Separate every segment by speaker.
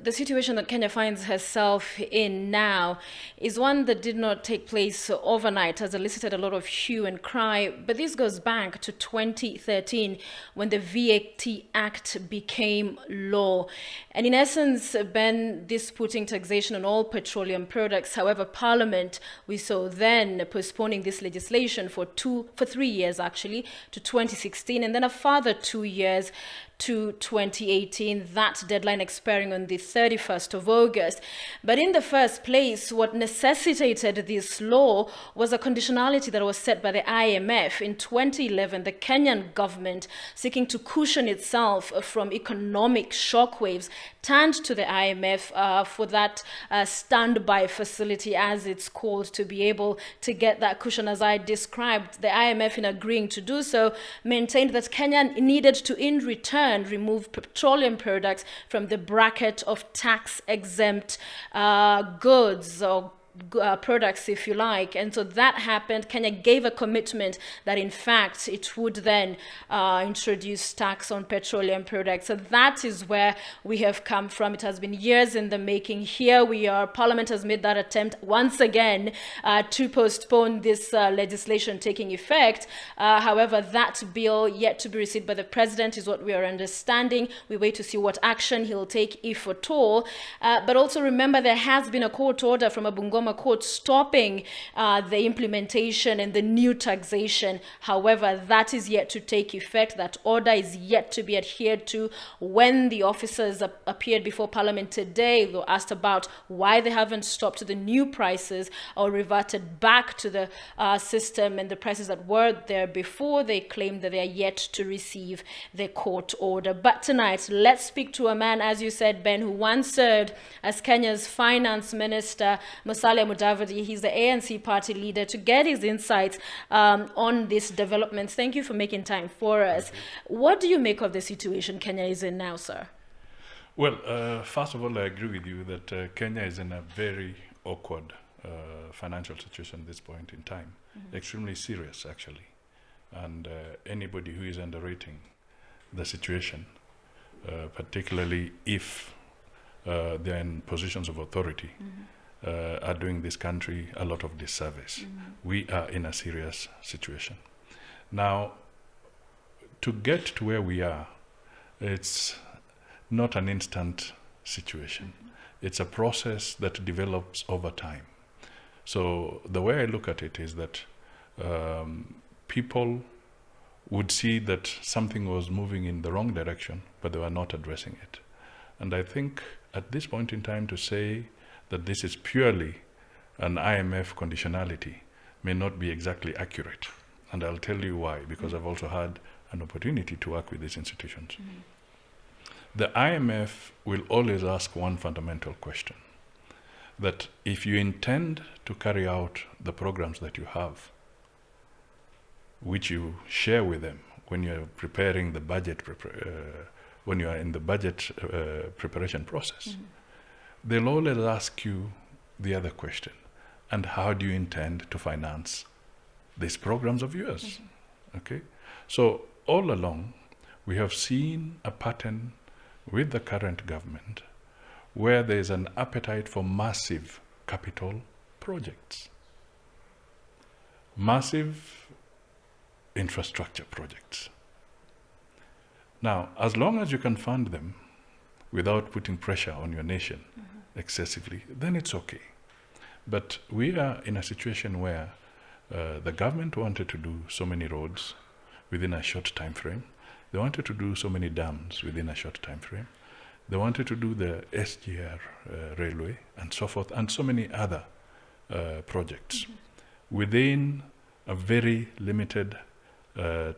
Speaker 1: The situation that Kenya finds herself in now is one that did not take place overnight, has elicited a lot of hue and cry. But this goes back to 2013 when the VAT Act became law. And in essence, Ben, this putting taxation on all petroleum products. However, Parliament, we saw then postponing this legislation for 3 years actually to 2016, and then a further 2 years to 2018, that deadline expiring on the 31st of August. But in the first place, what necessitated this law was a conditionality that was set by the IMF. In 2011, the Kenyan government, seeking to cushion itself from economic shockwaves, turned to the IMF for that standby facility, as it's called, to be able to get that cushion. As I described, the IMF, in agreeing to do so, maintained that Kenya needed to, in return, remove petroleum products from the bracket of tax-exempt goods or products, if you like. And so that happened. Kenya gave a commitment that in fact it would then introduce tax on petroleum products. So that is where we have come from. It has been years in the making. Here we are. Parliament has made that attempt once again to postpone this legislation taking effect. However, that bill yet to be received by the president is what we are understanding. We wait to see what action he'll take, if at all. But also remember, there has been a court order from a Bungoma court stopping the implementation and the new taxation. However, that is yet to take effect. That order is yet to be adhered to. When the officers appeared before Parliament today, they were asked about why they haven't stopped the new prices or reverted back to the system and the prices that were there before. They claim that they are yet to receive the court order. But tonight, let's speak to a man, as you said, Ben, who once served as Kenya's finance minister, Musalia Mudavadi. He's the ANC party leader, to get his insights on these developments. Thank you for making time for us. What do you make of the situation Kenya is in now, sir?
Speaker 2: Well, first of all, I agree with you that Kenya is in a very awkward financial situation at this point in time. Extremely serious, actually. And anybody who is underrating the situation, particularly if they're in positions of authority, are doing this country a lot of disservice. We are in a serious situation. Now, to get to where we are, it's not an instant situation. It's a process that develops over time. So the way I look at it is that people would see that something was moving in the wrong direction, but they were not addressing it. And I think at this point in time, to say that this is purely an IMF conditionality may not be exactly accurate. And I'll tell you why, because I've also had an opportunity to work with these institutions. The IMF will always ask one fundamental question, that if you intend to carry out the programs that you have, which you share with them when you're preparing the budget, when you are in the budget preparation process, they'll always ask you the other question, and how do you intend to finance these programs of yours? Okay, so all along, we have seen a pattern with the current government where there is an appetite for massive capital projects, massive infrastructure projects. Now, as long as you can fund them without putting pressure on your nation excessively, then it's okay. But we are in a situation where the government wanted to do so many roads within a short time frame. They wanted to do so many dams within a short time frame. They wanted to do the SGR railway and so forth, and so many other projects within a very limited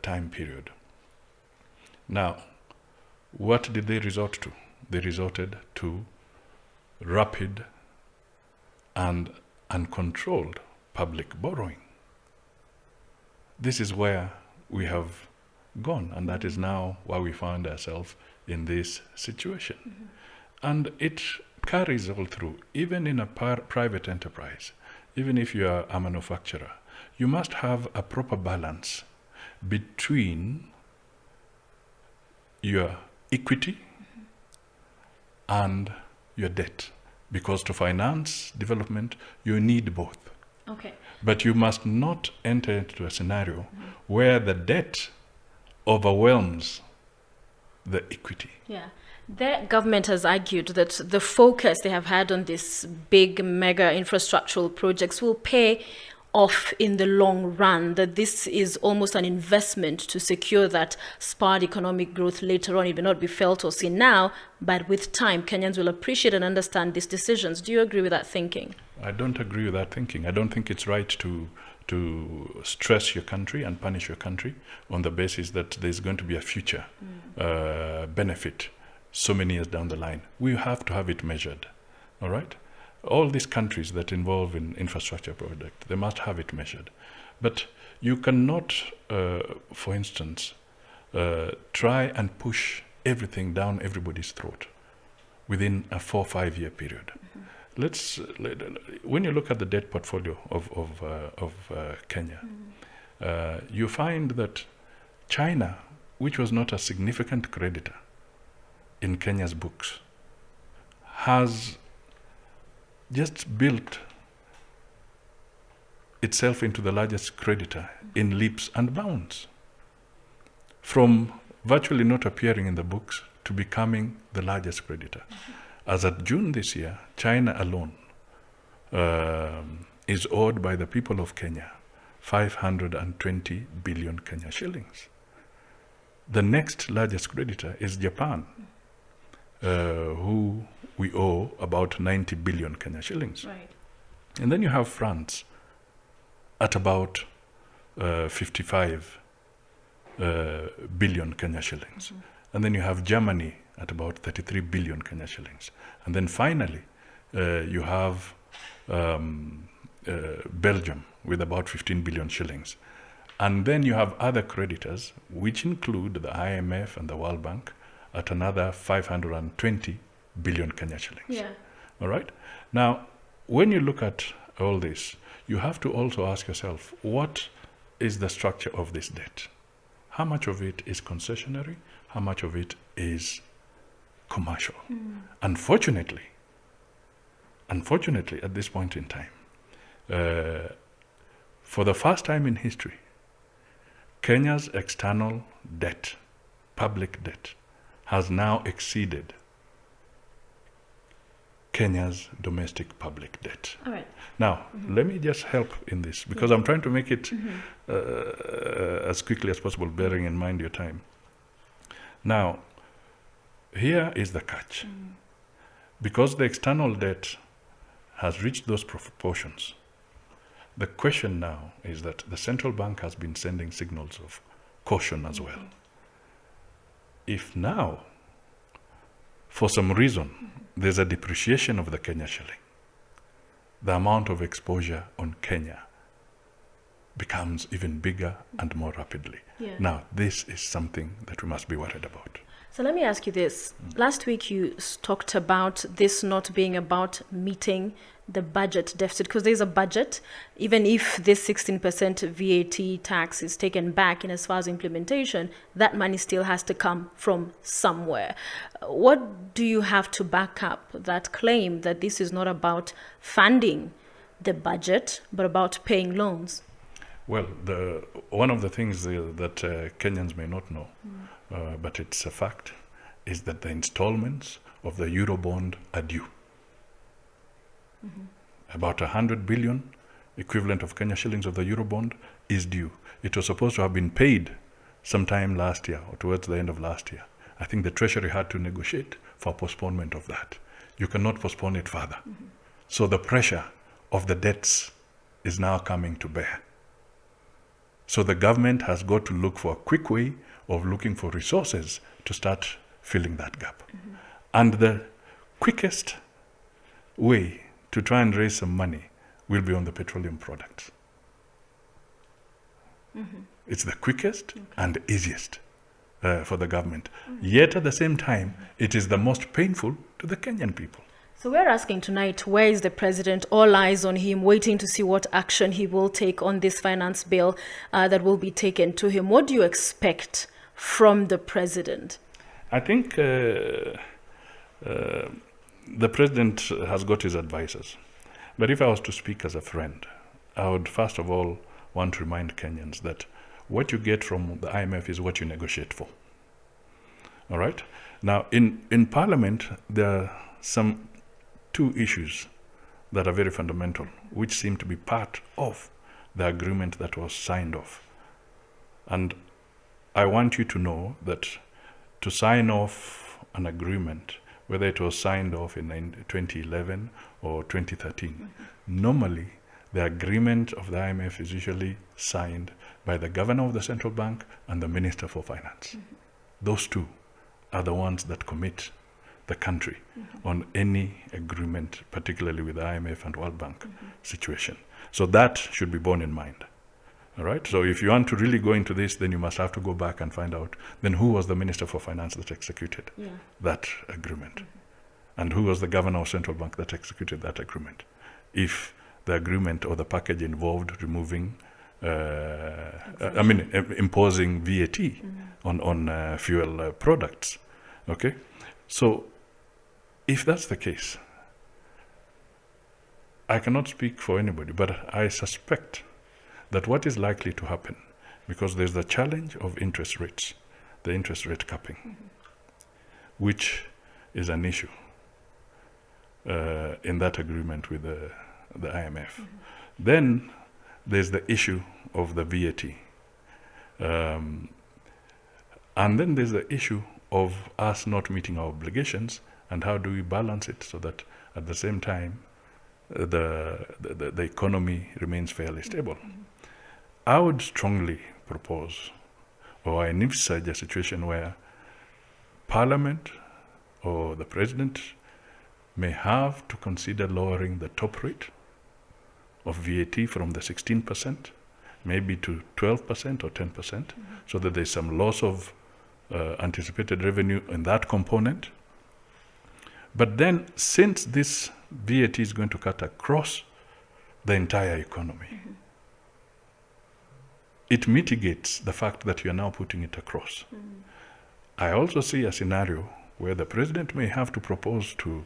Speaker 2: time period. Now, what did they resort to? They resorted to rapid and uncontrolled public borrowing. This is where we have gone, and that is now why we find ourselves in this situation. And it carries all through, even in a private enterprise. Even if you are a manufacturer, you must have a proper balance between your equity and your debt. Because to finance development, you need both.
Speaker 1: Okay.
Speaker 2: But you must not enter into a scenario where the debt overwhelms the equity.
Speaker 1: Yeah. The government has argued that the focus they have had on these big mega infrastructural projects will pay off in the long run, that this is almost an investment to secure that sparred economic growth later on. It may not be felt or seen now, but with time, Kenyans will appreciate and understand these decisions. Do you agree with that thinking?
Speaker 2: I don't agree with that thinking. I don't think it's right to stress your country and punish your country on the basis that there's going to be a future benefit so many years down the line. We have to have it measured, all right? All these countries that involve in infrastructure project, they must have it measured. But you cannot, for instance, try and push everything down everybody's throat within a 4 or 5 year period. When you look at the debt portfolio of Kenya, you find that China, which was not a significant creditor in Kenya's books, has just built itself into the largest creditor in leaps and bounds, from virtually not appearing in the books to becoming the largest creditor. As at June this year, China alone is owed by the people of Kenya 520 billion Kenya shillings. The next largest creditor is Japan, who we owe about 90 billion Kenya shillings.
Speaker 1: Right.
Speaker 2: And then you have France at about 55 billion Kenya shillings. And then you have Germany at about 33 billion Kenya shillings. And then finally, you have Belgium with about 15 billion shillings. And then you have other creditors, which include the IMF and the World Bank, at another 520 billion Kenya shillings.
Speaker 1: Yeah.
Speaker 2: All right? Now, when you look at all this, you have to also ask yourself, what is the structure of this debt? How much of it is concessionary? How much of it is commercial? Unfortunately, at this point in time, for the first time in history, Kenya's external debt, public debt, has now exceeded Kenya's domestic public debt.
Speaker 1: All right.
Speaker 2: Now, let me just help in this, because I'm trying to make it as quickly as possible, bearing in mind your time. Now, here is the catch. Because the external debt has reached those proportions, the question now is that the central bank has been sending signals of caution as well. If now, for some reason, there's a depreciation of the Kenya shilling, the amount of exposure on Kenya becomes even bigger and more rapidly.
Speaker 1: Yeah.
Speaker 2: Now, this is something that we must be worried about.
Speaker 1: So let me ask you this. Last week you talked about this not being about meeting the budget deficit, because there's a budget. Even if this 16% VAT tax is taken back in as far as implementation, that money still has to come from somewhere. What do you have to back up that claim that this is not about funding the budget, but about paying loans?
Speaker 2: Well, one of the things that Kenyans may not know, but it's a fact, is that the installments of the Eurobond are due. About 100 billion, equivalent of Kenya shillings of the Eurobond, is due. It was supposed to have been paid sometime last year or towards the end of last year. I think the Treasury had to negotiate for postponement of that. You cannot postpone it further. So the pressure of the debts is now coming to bear. So the government has got to look for a quick way of looking for resources to start filling that gap. And the quickest way to try and raise some money will be on the petroleum products. It's the quickest and easiest for the government. Yet at the same time, it is the most painful to the Kenyan people.
Speaker 1: So we're asking tonight, where is the president? All eyes on him, waiting to see what action he will take on this finance bill that will be taken to him. What do you expect from the president?
Speaker 2: I think The president has got his advisors. But if I was to speak as a friend, I would first of all want to remind Kenyans that what you get from the IMF is what you negotiate for. All right? Now, in Parliament, there are some two issues that are very fundamental, which seem to be part of the agreement that was signed off. And I want you to know that to sign off an agreement, whether it was signed off in 2011 or 2013, normally the agreement of the IMF is usually signed by the governor of the central bank and the minister for finance. Those two are the ones that commit the country on any agreement, particularly with the IMF and World Bank situation. So that should be borne in mind. All right? So if you want to really go into this, then you must have to go back and find out then who was the Minister for Finance that executed that agreement, and who was the Governor of Central Bank that executed that agreement. If the agreement or the package involved removing, imposing VAT on fuel products. Okay? So if that's the case, I cannot speak for anybody, but I suspect that what is likely to happen, because there's the challenge of interest rates, the interest rate capping, which is an issue in that agreement with the IMF. Then there's the issue of the VAT. And then there's the issue of us not meeting our obligations, and how do we balance it so that at the same time the economy remains fairly stable. I would strongly propose, or I envisage a situation where Parliament or the President may have to consider lowering the top rate of VAT from the 16%, maybe to 12% or 10%, so that there's some loss of anticipated revenue in that component. But then, since this VAT is going to cut across the entire economy, it mitigates the fact that you are now putting it across. I also see a scenario where the president may have to propose to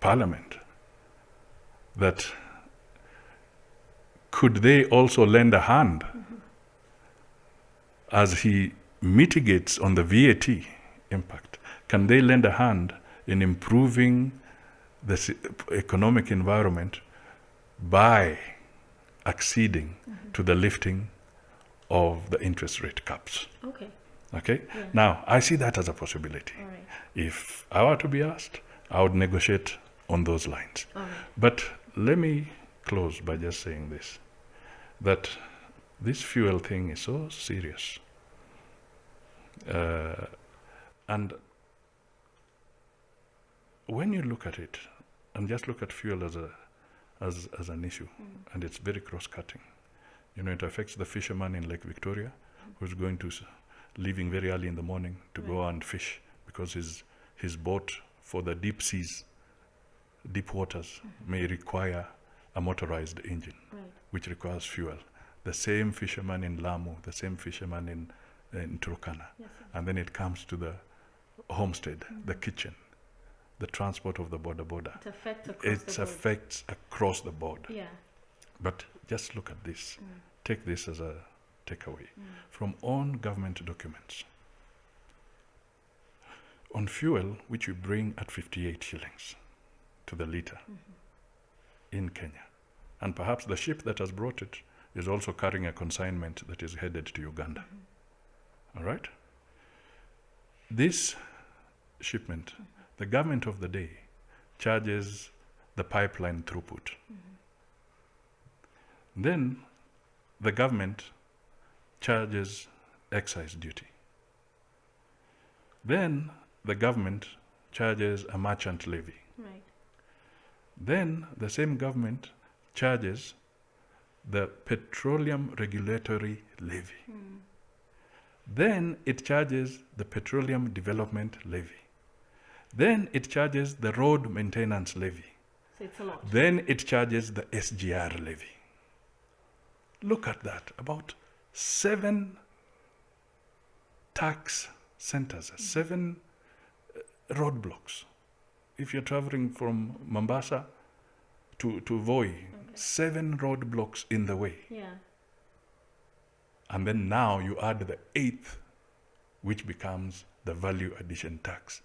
Speaker 2: Parliament that could they also lend a hand as he mitigates on the VAT impact? Can they lend a hand in improving the economic environment by acceding to the lifting of the interest rate caps? Okay? Yeah. Now, I see that as a possibility. All right. If I were to be asked, I would negotiate on those lines. All right. But let me close by just saying this, that this fuel thing is so serious. And when you look at it, and just look at fuel as an issue, and it's very cross-cutting. You know, it affects the fisherman in Lake Victoria, who's going to leaving very early in the morning to go and fish, because his boat for the deep seas, deep waters, may require a motorized engine, which requires fuel. The same fisherman in Lamu, the same fisherman in Turkana. Yes, and then it comes to the homestead, the kitchen, the transport of the border. It affects across the board. Yeah. But just look at this. Take this as a takeaway from own government documents. On fuel, which we bring at 58 shillings to the litre in Kenya. And perhaps the ship that has brought it is also carrying a consignment that is headed to Uganda. All right? This shipment, the government of the day charges the pipeline throughput. Then the government charges excise duty. Then the government charges a merchant levy. Right. Then the same government charges the petroleum regulatory levy. Then it charges the petroleum development levy. Then it charges the road maintenance levy.
Speaker 1: So it's a lot.
Speaker 2: Then it charges the SGR levy. Look at that, about 7 tax centers, 7 roadblocks. If you're traveling from Mombasa to Voi, 7 roadblocks in the way.
Speaker 1: Yeah.
Speaker 2: And then now you add the 8th, which becomes the value addition tax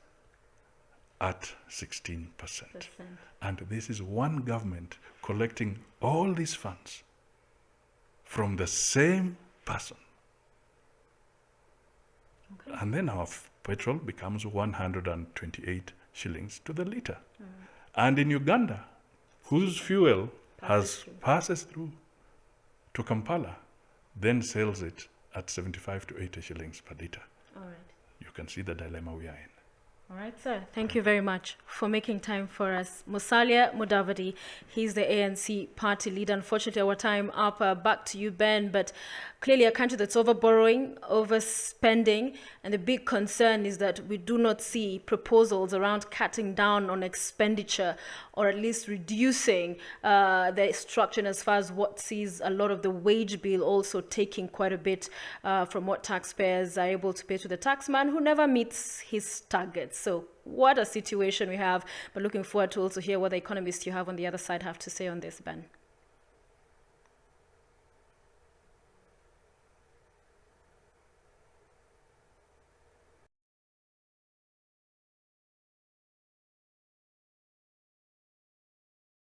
Speaker 2: at 16%. And this is one government collecting all these funds from the same person. Okay. And then our petrol becomes 128 shillings to the litre. And in Uganda, whose fuel passes through to Kampala, then sells it at 75 to 80 shillings per litre.
Speaker 1: All right.
Speaker 2: You can see the dilemma we are in.
Speaker 1: All right, sir. Thank you very much for making time for us. Musalia Mudavadi, he's the ANC party leader. Unfortunately, our time up. Back to you, Ben. But clearly a country that's over-borrowing, overspending, and the big concern is that we do not see proposals around cutting down on expenditure or at least reducing the structure as far as what sees a lot of the wage bill also taking quite a bit from what taxpayers are able to pay to the taxman who never meets his targets. So what a situation we have, but looking forward to also hear what the economists you have on the other side have to say on this, Ben.